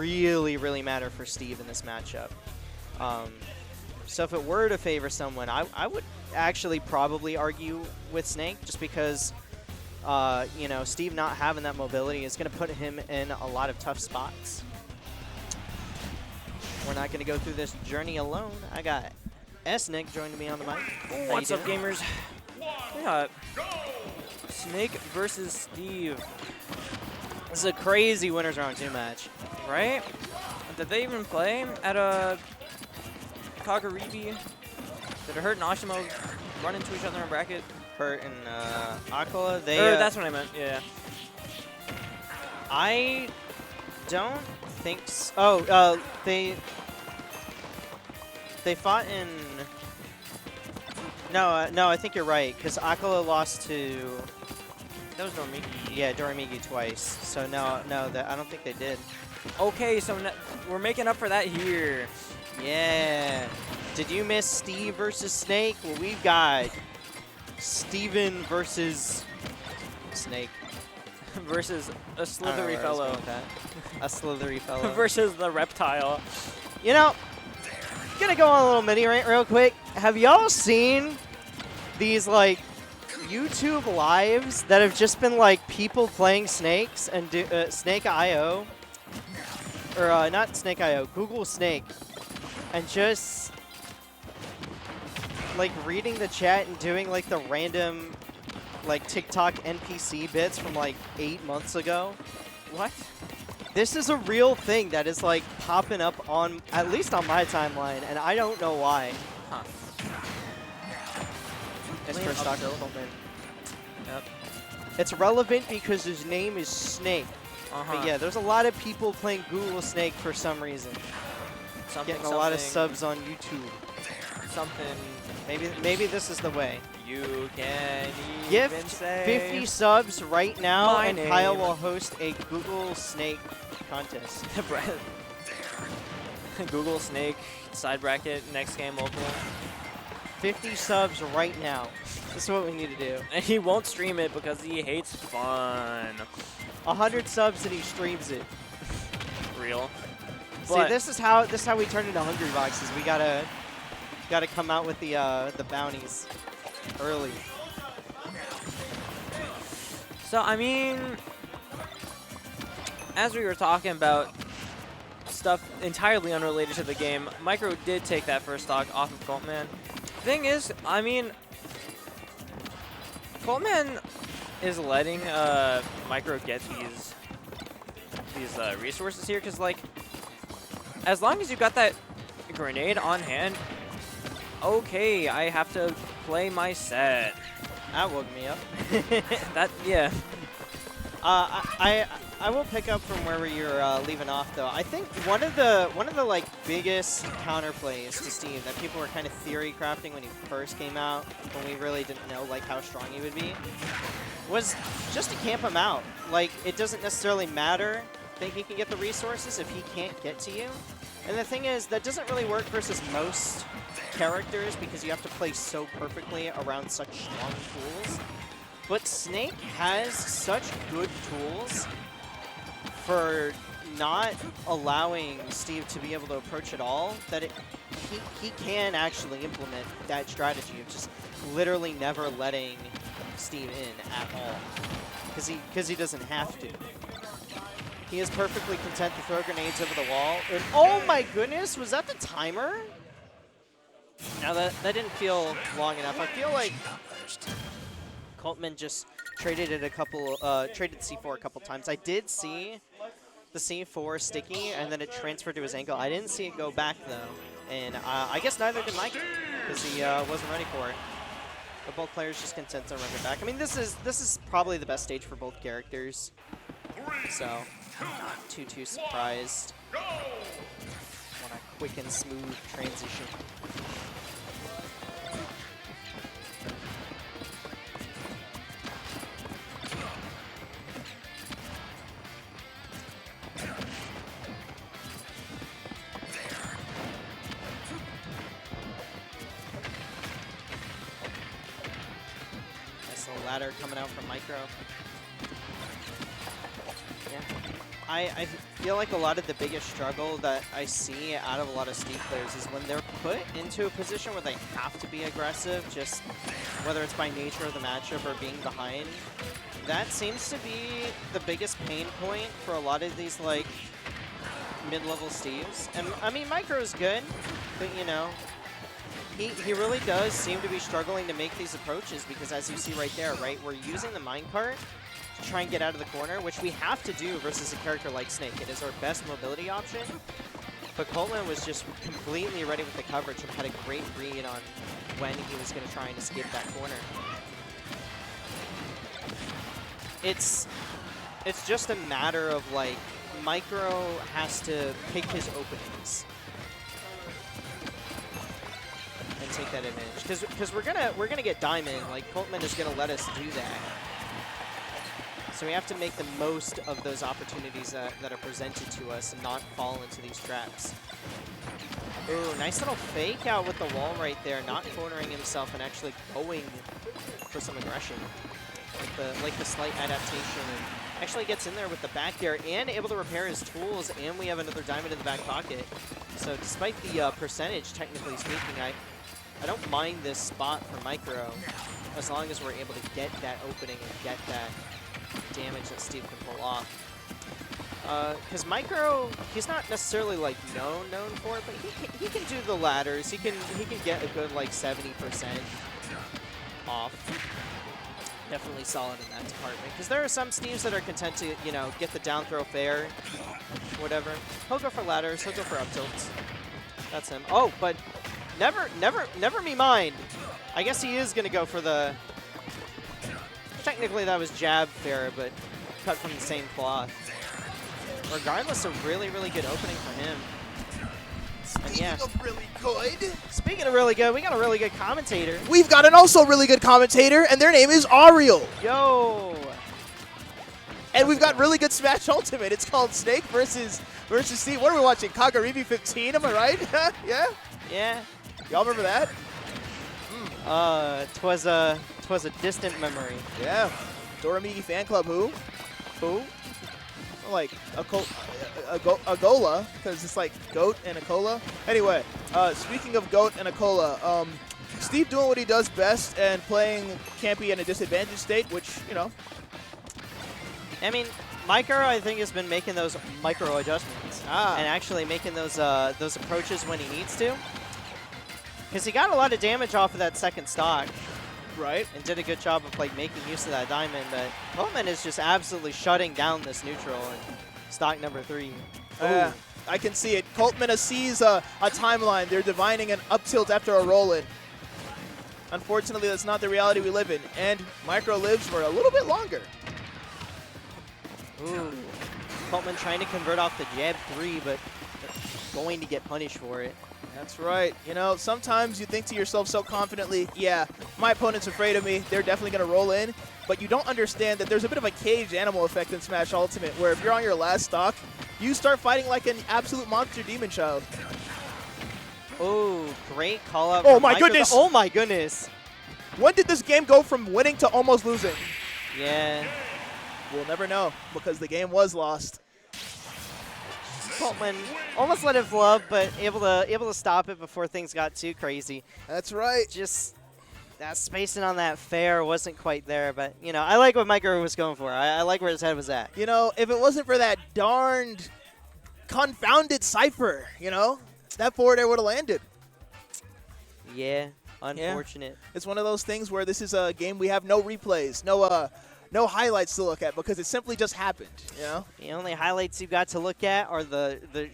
really, really matter for Steve in this matchup. So if it were to favor someone, I would actually probably argue with Snake, just because you know, Steve not having that mobility is going to put him in a lot of tough spots. We're not going to go through this journey alone. I got S-Nick joining me on the mic. What's up, gamers? We got Snake versus Steve. This is a crazy winners round 2 match. Right? Did they even play at a Kagaribi? Did it hurt and Ashimo run into each other in bracket? Hurt and Aquila, they... that's what I meant, yeah. I don't think so. Oh, they fought in... No, no, I think you're right, because Aquila lost to... That was Dormigi. Yeah, Dormigi twice. So no, I don't think they did. Okay, so we're making up for that here. Yeah. Did you miss Steve versus Snake? Well, we've got Steven versus Snake. Versus a slithery fellow. A slithery fellow. Versus the reptile. You know, gonna go on a little mini rant real quick. Have y'all seen these, like, YouTube lives that have just been, like, people playing snakes and Snake.io? Or, not Snake.io, Google Snake. And just, like, reading the chat and doing, like, the random, like, TikTok NPC bits from, like, 8 months ago. What? This is a real thing that is, like, popping up on, at least on my timeline, and I don't know why. Huh. It's first stock Coltman. Yep. It's relevant because his name is Snake. But yeah, there's a lot of people playing Google Snake for some reason. Getting a lot of subs on YouTube. Something. Maybe this is the way. You can Gift even say 50 subs right now, my and name. Kyle will host a Google Snake contest. Google Snake side bracket next game local. 50 subs right now. This is what we need to do. And he won't stream it because he hates fun. 100 subs and he streams it. Real. See, this is how we turn into Hungry Boxes. We gotta come out with the bounties early. So I mean, as we were talking about stuff entirely unrelated to the game, Micro did take that first stock off of Coltman. Thing is, I mean, Coltman is letting Micro get these resources here, because, like, as long as you got that grenade on hand, okay, I have to play my set. That woke me up. Yeah. I will pick up from where you're leaving off, though. I think one of the like biggest counterplays to Steve that people were kind of theory crafting when he first came out, when we really didn't know like how strong he would be, was just to camp him out. Like, it doesn't necessarily matter that he can get the resources if he can't get to you. And the thing is, that doesn't really work versus most characters because you have to play so perfectly around such strong tools. But Snake has such good tools for not allowing Steve to be able to approach at all that he can actually implement that strategy of just literally never letting Steve in at all because he doesn't have to. He is perfectly content to throw grenades over the wall. And oh my goodness, was that the timer? Now that didn't feel long enough. I feel like Coltman just traded it traded C4 a couple times. I did see the C4 sticky, and then it transferred to his ankle. I didn't see it go back though, and I guess neither did Mike because he wasn't ready for it. But both players just content to run it back. I mean, this is probably the best stage for both characters, so not too surprised. Want a quick and smooth transition. Ladder coming out from Micro. Yeah, I feel like a lot of the biggest struggle that I see out of a lot of Steve players is when they're put into a position where they have to be aggressive, just whether it's by nature of the matchup or being behind. That seems to be the biggest pain point for a lot of these like mid-level Steves. And I mean, Micro's good, but you know, he really does seem to be struggling to make these approaches because as you see right there, right, we're using the minecart to try and get out of the corner, which we have to do versus a character like Snake. It is our best mobility option. But Coltman was just completely ready with the coverage and had a great read on when he was going to try and escape that corner. It's just a matter of like Micro has to pick his openings and take that advantage because we're gonna get diamond. Like Coltman is gonna let us do that. So we have to make the most of those opportunities that are presented to us and not fall into these traps. Ooh, nice little fake out with the wall right there, not cornering himself and actually going for some aggression. Like the slight adaptation, and actually gets in there with the back air and able to repair his tools, and we have another diamond in the back pocket. So despite the percentage, technically speaking, I don't mind this spot for Micro as long as we're able to get that opening and get that damage that Steve can pull off. Because Micro, he's not necessarily like known for it, but he can do the ladders. He can get a good like 70% off. Definitely solid in that department. Because there are some Steves that are content to, you know, get the down throw fair, whatever. He'll go for ladders. He'll go for up tilts. That's him. Oh, but never me mind. I guess he is gonna go for the. Technically, that was jab fair, but cut from the same cloth. Regardless, a really good opening for him. Speaking of really good. Speaking of really good, we got a really good commentator. We've got an also really good commentator, and their name is Ariel. Yo! And we've got really good Smash Ultimate. It's called Snake versus Steve. What are we watching? Kagaribi 15, am I right? Yeah? Yeah. Y'all remember that? Twas a distant memory. Yeah. Doramigi Fan Club who? Who? Like a gola, because it's like goat and a cola. Anyway, speaking of goat and a cola, Steve doing what he does best and playing campy in a disadvantaged state, which, you know. I mean, Micro, I think, has been making those micro adjustments and actually making those approaches when he needs to. Because he got a lot of damage off of that second stock. Right. And did a good job of like making use of that diamond, but Coltman is just absolutely shutting down this neutral in stock number 3. I can see it. Coltman sees a timeline. They're divining an up tilt after a roll-in. Unfortunately, that's not the reality we live in, and Micro lives for a little bit longer. Ooh. Coltman trying to convert off the jab 3, but going to get punished for it. That's right. You know, sometimes you think to yourself so confidently, yeah, my opponent's afraid of me. They're definitely going to roll in. But you don't understand that there's a bit of a caged animal effect in Smash Ultimate, where if you're on your last stock, you start fighting like an absolute monster demon child. Oh, great call out. Oh, my goodness. Oh, my goodness. When did this game go from winning to almost losing? Yeah. We'll never know, because the game was lost. Coltman almost let it flub, but able to stop it before things got too crazy. That's right. Just that spacing on that fair wasn't quite there, but you know, I like what Micro was going for. I like where his head was at. You know, if it wasn't for that darned confounded Cypher, you know, that forward air would have landed. Yeah, unfortunate. Yeah. It's one of those things where this is a game we have no replays, no highlights to look at because it simply just happened, you know? The only highlights you got to look at are the